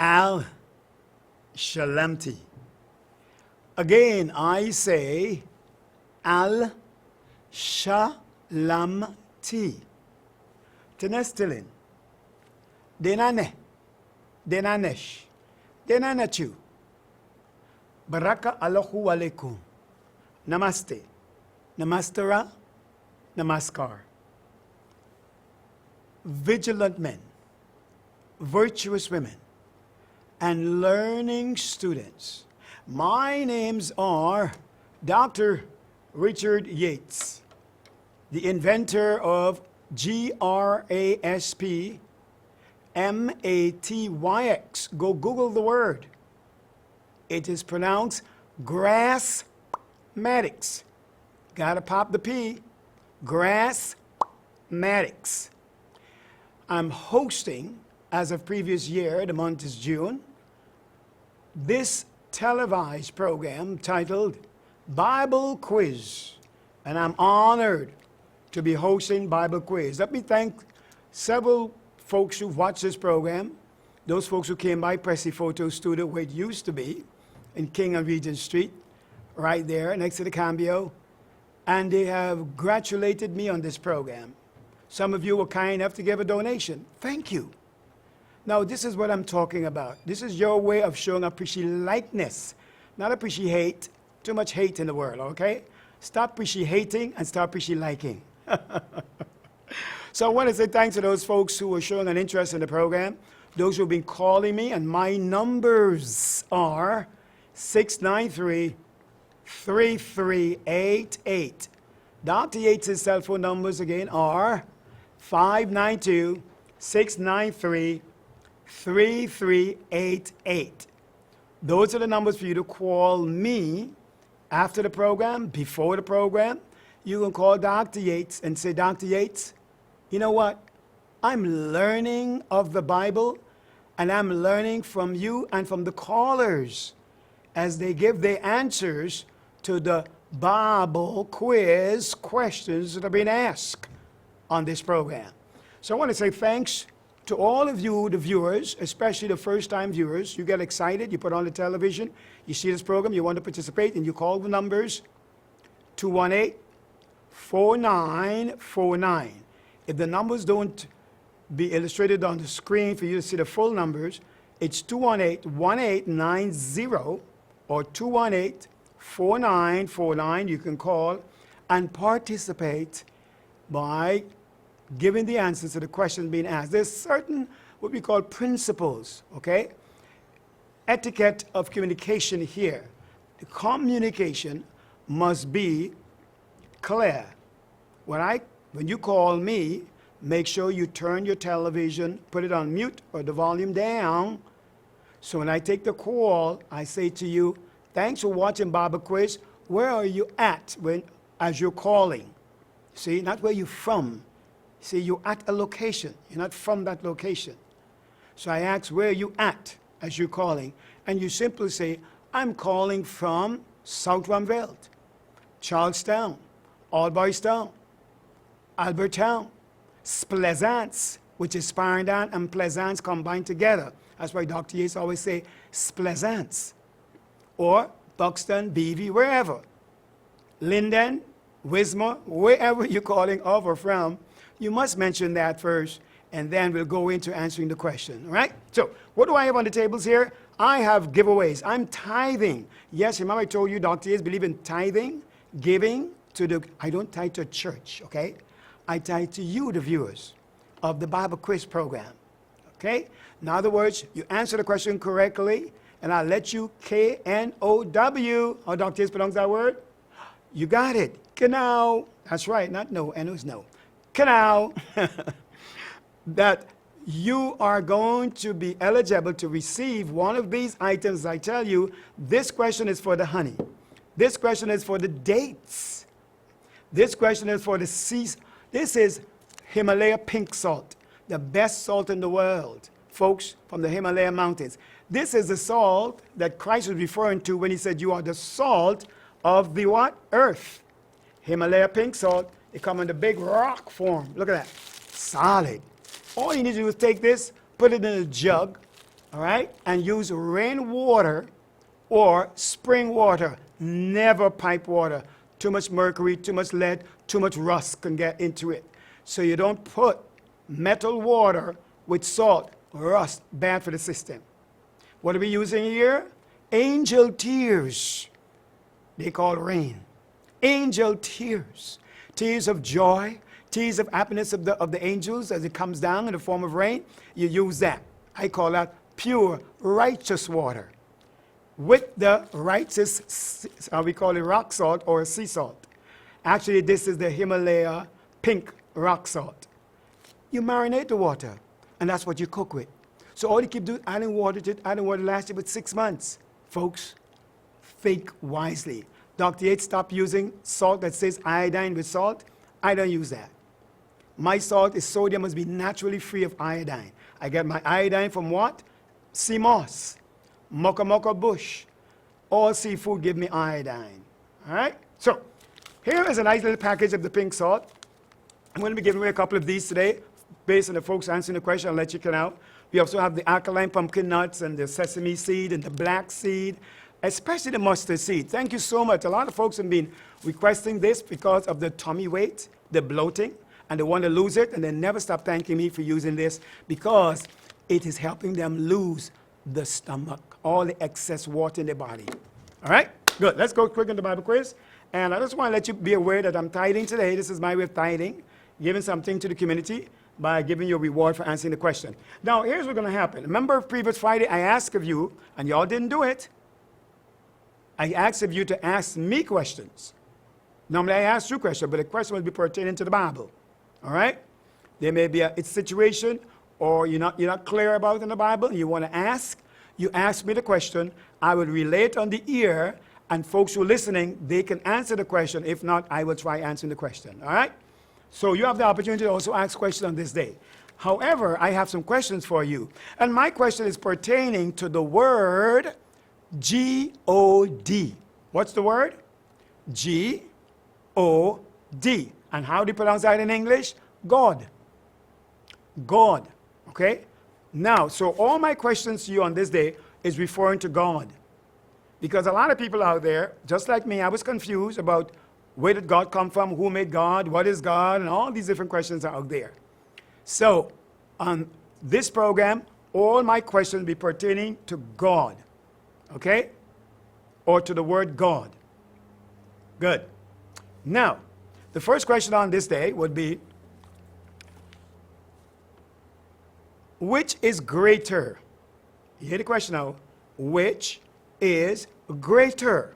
Al Shalamti. Again, I say Al Shalamti. Tenestilin. Denane. Denanesh. Denanachu. Baraka Allahu alaikum. Namaste. Namastara. Namaskar. Vigilant men, virtuous women, and learning students. My names are Dr. Richard Yates, the inventor of GRASP-MATYX. Go Google the word. It is pronounced grass-matics. Gotta pop the P. Grass-matics. I'm hosting, as of previous year, the month is June, this televised program titled Bible Quiz. And I'm honored to be hosting Bible Quiz. Let me thank several folks who've watched this program, those folks who came by Pressy Photo Studio, where it used to be, in King and Regent Street, right there next to the Cambio, and they have congratulated me on this program. Some of you were kind enough to give a donation. Thank you. Now, this is what I'm talking about. This is your way of showing appreciateness, not appreciate. Too much hate in the world, okay? Stop appreciating and start appreciating. So I want to say thanks to those folks who are showing an interest in the program, those who have been calling me, and my numbers are 693-3388. Dr. Yates' cell phone numbers again are 592-693-3388. Those are the numbers for you to call me after the program, before the program. You can call Dr. Yates and say, Dr. Yates, you know what? I'm learning of the Bible, and I'm learning from you and from the callers as they give their answers to the Bible quiz questions that have been asked on this program. So I want to say thanks to all of you, the viewers, especially the first-time viewers. You get excited, you put on the television, you see this program, you want to participate, and you call the numbers 218-4949. If the numbers don't be illustrated on the screen for you to see the full numbers, it's 218-1890 or 218-4949. You can call and participate by giving the answers to the questions being asked. There's certain what we call principles, okay? Etiquette of communication here. The communication must be clear. When you call me, make sure you turn your television, put it on mute or the volume down. So when I take the call, I say to you, thanks for watching Bible Quiz. Where are you at as you're calling? See, not where you're from. See, you're at a location. You're not from that location. So I ask, where are you at as you're calling? And you simply say, I'm calling from South Rumveld, Charlestown, Alboystown, Albertown, Splaisance, which is Sparendam and Plaisance combined together. That's why Dr. Yates always say Splaisance. Or Buxton, Beavy, wherever. Linden, Wismar, wherever you're calling of or from, you must mention that first, and then we'll go into answering the question, all right? So, what do I have on the tables here? I have giveaways. I'm tithing. Yes, remember I told you Dr. Yates believe in tithing, giving to the, I don't tithe to a church, okay? I tithe to you, the viewers of the Bible Quiz program, okay? In other words, you answer the question correctly, and I'll let you K-N-O-W, how Dr. Yates pronounce that word? You got it. Genau. That's right, not no, N is no. Genau. That you are going to be eligible to receive one of these items. I tell you, this question is for the honey. This question is for the dates. This question is for the seas. This is Himalaya pink salt, the best salt in the world, folks, from the Himalaya mountains. This is the salt that Christ was referring to when he said, you are the salt of the what? Earth. Himalaya pink salt, it comes in the big rock form. Look at that. Solid. All you need to do is take this, put it in a jug, all right? And use rainwater or spring water, never pipe water. Too much mercury, too much lead, too much rust can get into it. So you don't put metal water with salt, rust, bad for the system. What are we using here? Angel tears. They call rain. Angel tears. Tears of joy, tears of happiness of the angels as it comes down in the form of rain. You use that. I call that pure, righteous water. With the righteous, we call it rock salt or sea salt. Actually, this is the Himalaya pink rock salt. You marinate the water, and that's what you cook with. So all you keep doing, adding water to it, adding water lasted with 6 months. Folks, think wisely. Dr. Yates stopped using salt that says iodine with salt. I don't use that. My salt is sodium, must be naturally free of iodine. I get my iodine from what? Sea moss, mocha bush. All seafood give me iodine. All right? So here is a nice little package of the pink salt. I'm going to be giving away a couple of these today based on the folks answering the question. I'll let you know. We also have the alkaline pumpkin nuts and the sesame seed and the black seed, especially the mustard seed. Thank you so much. A lot of folks have been requesting this because of the tummy weight, the bloating, and they want to lose it, and they never stop thanking me for using this because it is helping them lose the stomach, all the excess water in their body. All right? Good. Let's go quick into the Bible quiz. And I just want to let you be aware that I'm tithing today. This is my way of tithing, giving something to the community by giving you a reward for answering the question. Now, here's what's going to happen. Remember previous Friday, I asked of you, and y'all didn't do it. I asked of you to ask me questions. Normally, I ask you questions, but the question will be pertaining to the Bible. All right? There may be a situation or you're not clear about in the Bible, and you want to ask. You ask me the question. I will relay it on the ear, and folks who are listening, they can answer the question. If not, I will try answering the question. All right? So you have the opportunity to also ask questions on this day. However, I have some questions for you. And my question is pertaining to the word G-O-D. What's the word? G-O-D. And how do you pronounce that in English? God. God. Okay? Now, so all my questions to you on this day is referring to God. Because a lot of people out there, just like me, I was confused about where did God come from? Who made God? What is God? And all these different questions are out there. So, on this program, all my questions will be pertaining to God. Okay? Or to the word God. Good. Now, the first question on this day would be, which is greater? You hear the question now. Which is greater?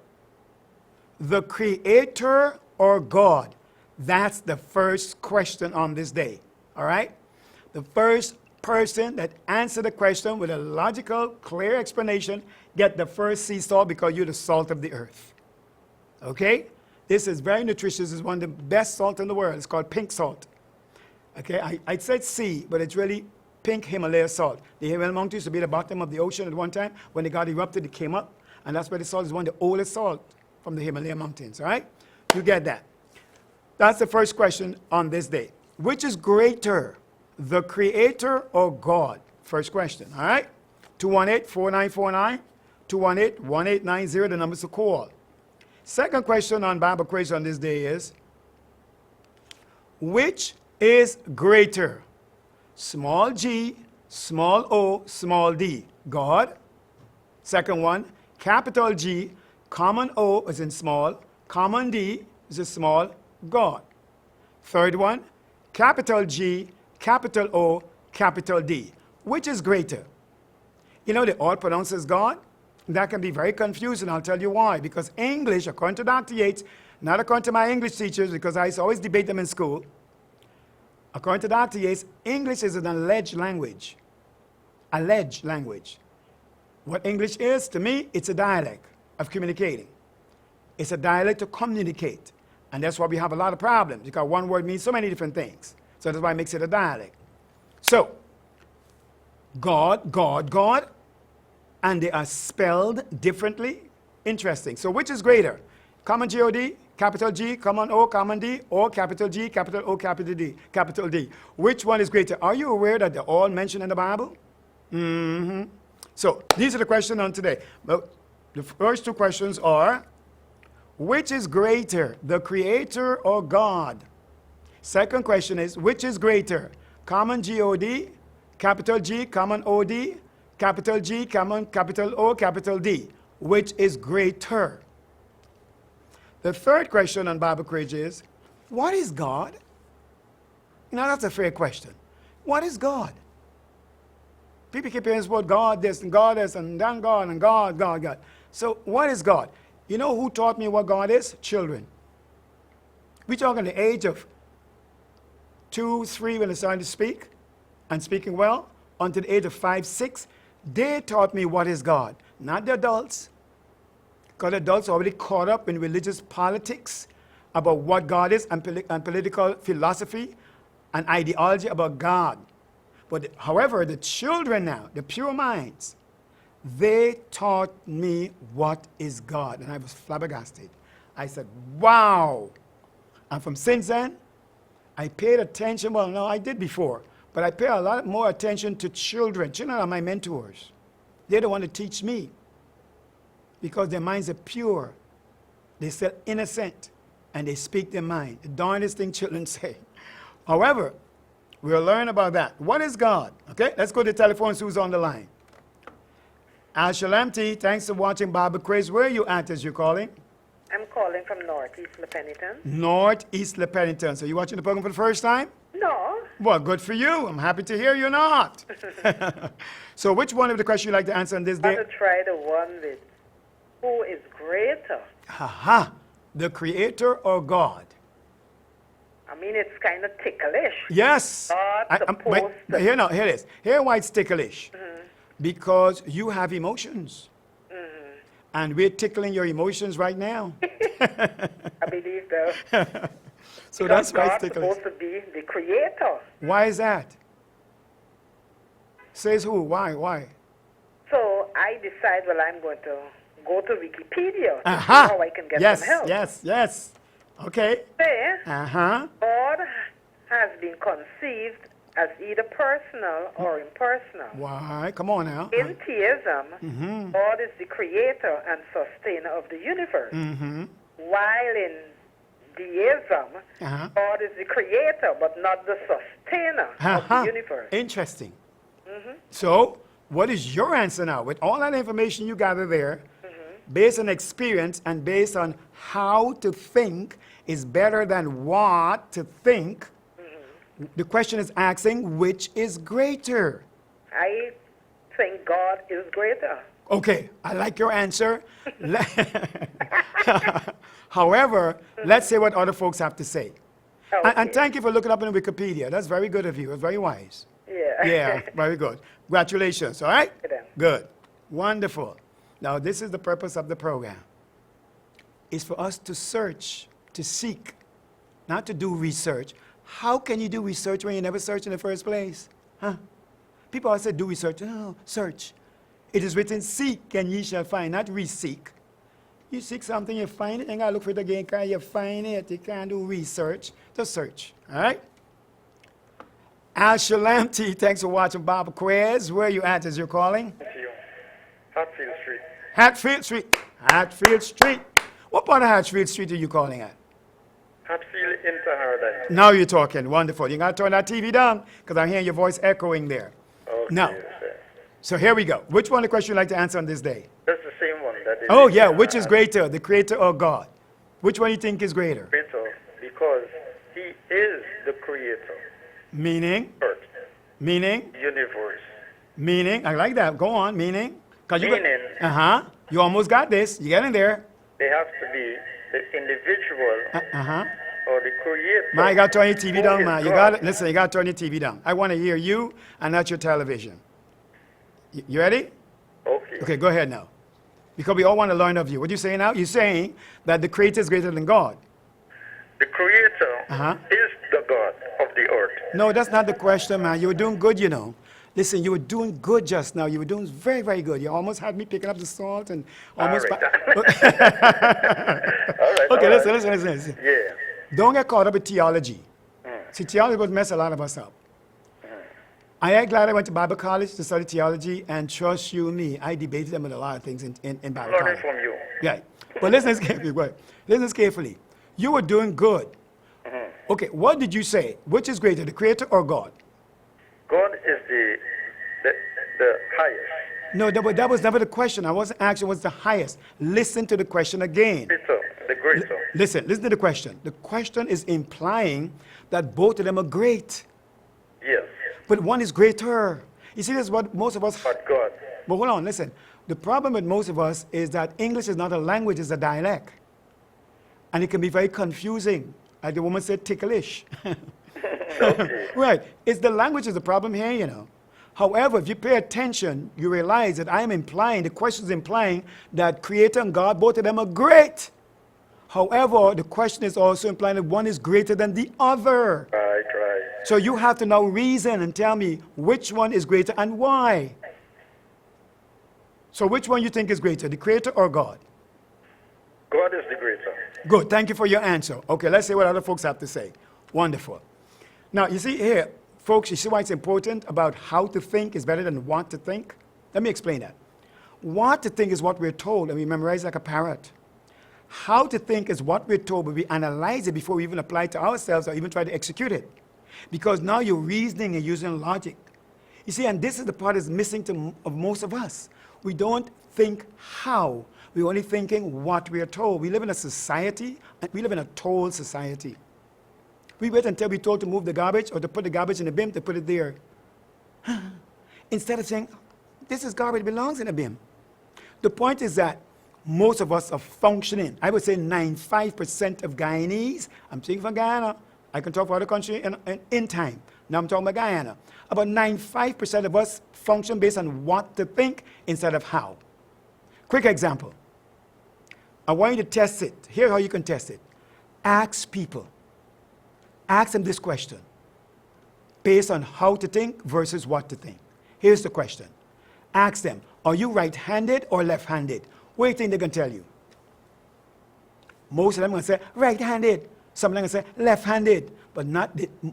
The Creator or God? That's the first question on this day. All right? The first person that answer the question with a logical, clear explanation get the first sea salt because you're the salt of the earth. Okay? This is very nutritious. It's one of the best salt in the world. It's called pink salt. Okay? I said sea, but it's really pink Himalaya salt. The Himalaya mountains used to be at the bottom of the ocean at one time. When it got erupted, it came up. And that's why the salt is one of the oldest salt from the Himalaya mountains. All right? You get that. That's the first question on this day. Which is greater, the Creator or God? First question. All right? 218-4949, 218-1890, the numbers to call. Second question on Bible quiz on this day is, which is greater? Small g, small o, small d. God. Second one, capital G, common O is in small, common D is in small, God. Third one, capital G, capital O, capital D. Which is greater? You know, they all pronounce as God. That can be very confusing. I'll tell you why. Because English, according to Dr. Yates, not according to my English teachers, because I used to always debate them in school. According to Dr. Yates, English is an alleged language. Alleged language. What English is, to me, it's a dialect of communicating. It's a dialect to communicate. And that's why we have a lot of problems, because one word means so many different things. So that's why it makes it a dialect. So, God, God, God, and they are spelled differently. Interesting. So which is greater? Common G-O-D, capital G, common O, common D, or capital G, capital O, capital D, capital D. Which one is greater? Are you aware that they're all mentioned in the Bible? Mm-hmm. So these are the questions on today. But the first two questions are, which is greater, the Creator or God? Second question is, which is greater, common G-O-D, capital G, common O-D, capital G, common capital O, capital D? Which is greater? The third question on Bible Quiz is, what is God? You know, that's a fair question. What is God? People keep hearing about God this and God this and then God and God, God, God. So what is God? You know who taught me what God is? Children. We're talking the age of 2, 3 when they started to speak and speaking well, until the age of 5, 6. They taught me what is God, not the adults. Because adults are already caught up in religious politics about what God is and political philosophy and ideology about God. But however, the children now, the pure minds, they taught me what is God. And I was flabbergasted. I said, wow. And from since then, I paid attention. Well, no, I did before. But I pay a lot more attention to children. Children are my mentors. They're the one to teach me. Because their minds are pure. They're still innocent. And they speak their mind. The darndest thing children say. However, we'll learn about that. What is God? Okay, let's go to the telephone. Who's on the line? Al Shalamti, thanks for watching Bible Quiz. Where are you at as you're calling? I'm calling from Northeast Pennington. Northeast Pennington. So you watching the program for the first time? No. Well, good for you. I'm happy to hear you're not. So which one of the questions you'd like to answer on this I day? want to try the one with who is greater. Haha. The Creator or God? I mean, it's kind of ticklish. Yes. God supposed to. Here it is. Here why it's ticklish. Because you have emotions. And we're tickling your emotions right now. I believe though. So Because that's why it's God's ticklish. supposed to be the creator. Why is that? Says who? Why? So I decide, well, I'm going to go to Wikipedia to see Aha. how I can get Yes, some help. yes. Okay. Say, Uh-huh. God has been conceived as either personal or impersonal. Why? Come on now. In theism, God is the creator and sustainer of the universe. While in deism, Uh-huh. God is the creator but not the sustainer of the universe. Interesting. So, what is your answer now? With all that information you gather there, based on experience and based on how to think is better than what to think, the question is asking, which is greater? I think God is greater. Okay, I like your answer. However, let's see what other folks have to say. Okay. And thank you for looking up in Wikipedia. That's very good of you. It's very wise. Yeah. Yeah, very good. Congratulations, all right? Good then. Good. Wonderful. Now, this is the purpose of the program. It's for us to search, to seek, not to do research. How can you do research when you never searched in the first place? Huh? People always say, do research. No, search. It is written, seek and ye shall find, not re-seek. You seek something, you find it, and you gotta look for it again, because you find it. You can't do research. Just search, all right? Al Shalamti, thanks for watching Bible Quiz. Where are you at as you're calling? Hatfield Street. Hatfield Street. Hatfield Street. What part of Hatfield Street are you calling at? Hatfield into Paradise. Now you're talking. Wonderful. You got to turn that TV down because I'm hearing your voice echoing there. Okay, Now, sir. so here we go. Which one of the questions you'd like to answer on this day? That's the same one. That is Oh, yeah. Which is greater, the Creator or God? Which one do you think is greater? Creator, because he is the creator. Meaning? Earth, Meaning? universe. Meaning? I like that. Go on. Meaning? Meaning. Uh-huh. You almost got this. You get in there. They have to be the individual Uh-huh. or the creator. Man, you got to turn your TV who down, is man. You God. got to, listen, you got to turn your TV down. I want to hear you and not your television. You ready? Okay. Okay, go ahead now. Because we all want to learn of you. What are you saying now? You're saying that the Creator is greater than God. The creator Uh-huh. is the God of the earth. No, that's not the question, man. You were doing good, you know. Listen, you were doing good just now. You were doing very, very good. You almost had me picking up the salt and almost... All right. Okay, all right. listen. Yeah. Don't get caught up with theology. See, theology would mess a lot of us up. I am glad I went to Bible college to study theology, and trust you me, I debated them with a lot of things in Bible Learning college. from you. Yeah. But listen carefully. Wait. Listen carefully. You were doing good. Okay, what did you say? Which is greater, the Creator or God? God is the highest. No, that was never the question. I wasn't asking what's the highest. Listen to the question again. The greater. Listen to the question. The question is implying that both of them are great. Yes. But one is greater. You see, this is what most of us... But God. But hold on, listen. The problem with most of us is that English is not a language, it's a dialect. And it can be very confusing. Like the woman said, ticklish. Okay. Right. It's the language is the problem here, you know. However, if you pay attention, you realize that I'm implying, the question is implying that Creator and God, both of them are great. However, the question is also implying that one is greater than the other. Right. So you have to now reason and tell me which one is greater and why. So which one you think is greater, the Creator or God? God is the greater. Good, thank you for your answer. Okay, let's see what other folks have to say. Wonderful. Now, you see here, folks, you see why it's important about how to think is better than what to think? Let me explain that. What to think is what we're told, and we memorize like a parrot. How to think is what we're told, but we analyze it before we even apply it to ourselves or even try to execute it. Because now you're reasoning and using logic. You see, and this is the part that's missing of most of us. We don't think how. We're only thinking what we are told. We live in a society, and we live in a told society. We wait until we're told to move the garbage or to put the garbage in the bin to put it there. Instead of saying, this is garbage, it belongs in the bin. The point is that most of us are functioning. I would say 95% of Guyanese, I'm speaking for Guyana, I can talk for other countries in time. Now I'm talking about Guyana. About 95% of us function based on what to think instead of how. Quick example. I want you to test it. Here's how you can test it. Ask people. Ask them this question based on how to think versus what to think. Here's the question. Ask them, are you right-handed or left-handed? What do you think they're going to tell you? Most of them are going to say right-handed. Some of them are going to say left-handed. But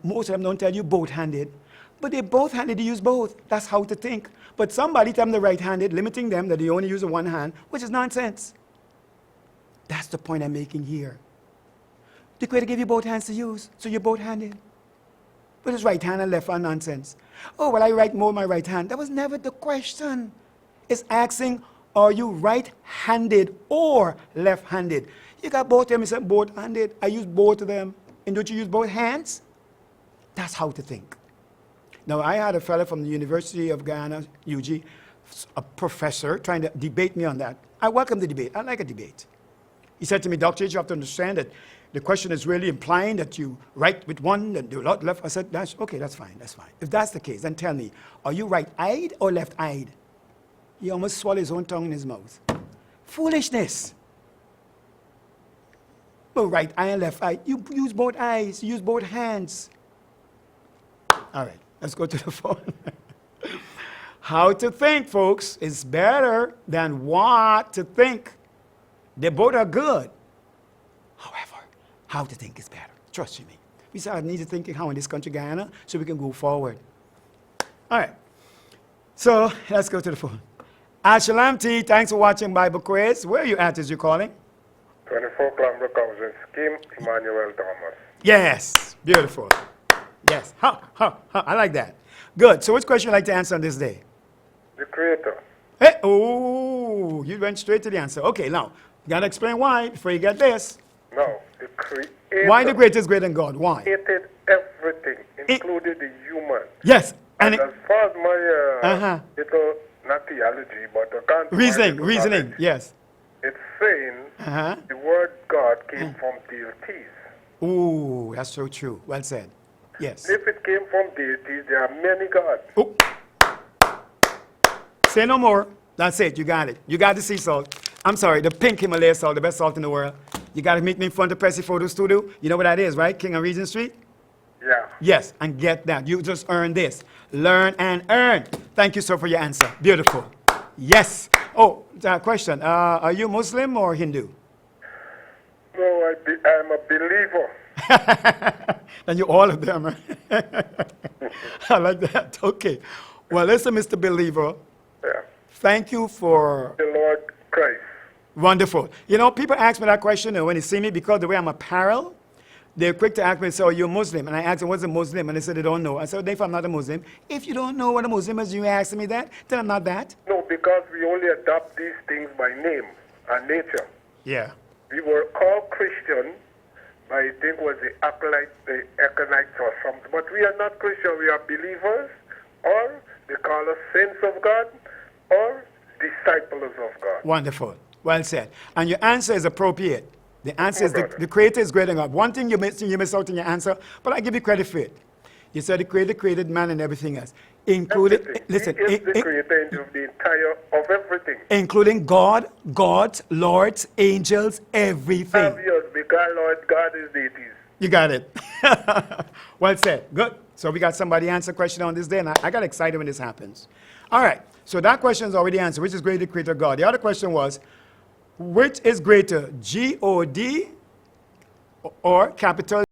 most of them don't tell you both-handed. But they're both-handed, they use both. That's how to think. But somebody tell them they're right-handed, limiting them that they only use one hand, which is nonsense. That's the point I'm making here. The Creator gave you both hands to use, so you're both-handed. But it's right hand and left hand nonsense. Oh, well, I write more with my right hand. That was never the question. It's asking, are you right-handed or left-handed? You got both of them, you said both-handed. I use both of them. And don't you use both hands? That's how to think. Now, I had a fellow from the University of Guyana, UG, a professor, trying to debate me on that. I welcome the debate. I like a debate. He said to me, Dr. H, you have to understand that the question is really implying that you write with one and do not left. I said, that's okay, that's fine, that's fine. If that's the case, then tell me, are you right-eyed or left-eyed? He almost swallowed his own tongue in his mouth. Foolishness. But right eye and left eye, you use both eyes, you use both hands. All right, let's go to the phone. How to think, folks, is better than what to think. They both are good. However, how to think is better. Trust you me. We start need to thinking how in this country, Guyana, so we can go forward. All right. So let's go to the phone. Ashalam T, thanks for watching Bible Quiz. Where are you at as you're calling? 24 Clanbrook Housing Scheme, Emmanuel Thomas. Yes. Beautiful. Yes. I like that. Good. So which question would you like to answer on this day? The Creator. Hey, oh, you went straight to the answer. Okay, now, you got to explain why before you get this. No, the Creator. Why the greatest greater than God? Why? Created everything, including the human. Yes. And And as far as my little, not theology, but reasoning, yes. It's saying the word God came from deities. Ooh, that's so true. Well said. Yes. If it came from deities, there are many gods. Oh. Say no more. That's it. You got it. You got the sea salt. I'm sorry, the pink Himalaya salt, the best salt in the world. You got to meet me in front of Pressy Photo Studio. You know what that is, right? King and Regent Street? Yeah. Yes, and get that. You just earn this. Learn and earn. Thank you, sir, for your answer. Beautiful. Yes. Oh, question. Are you Muslim or Hindu? No, I'm a believer. And you all of them. I like that. Okay. Well, listen, Mr. Believer, Yeah. thank you for The Lord Christ. wonderful. You know, people ask me that question when they see me because the way I'm apparel, they're quick to ask me, so you're Muslim. And I ask them, what's a Muslim? And they say they don't know. I said, if I'm not a Muslim, if you don't know what a Muslim is, you ask me that, then I'm not that. No, because we only adopt these things by name and nature. Yeah. We were called Christian by, I think, was the Aconites or something. But we are not Christian. We are believers, or they call us saints of God, or disciples of God. Wonderful. Well said. And your answer is appropriate. The answer is brother. the Creator is greater than God. One thing you miss out in your answer, but I give you credit for it. You said the Creator created man and everything else, including, Everything. listen, He is the creator of the entire, of everything. including God, gods, lords, angels, everything. Obvious, because Lord God is deities. You got it. Well said. Good. So we got somebody answer question on this day, and I got excited when this happens. All right. So that question is already answered. Which is greater, Creator God? The other question was, which is greater, G-O-D or capital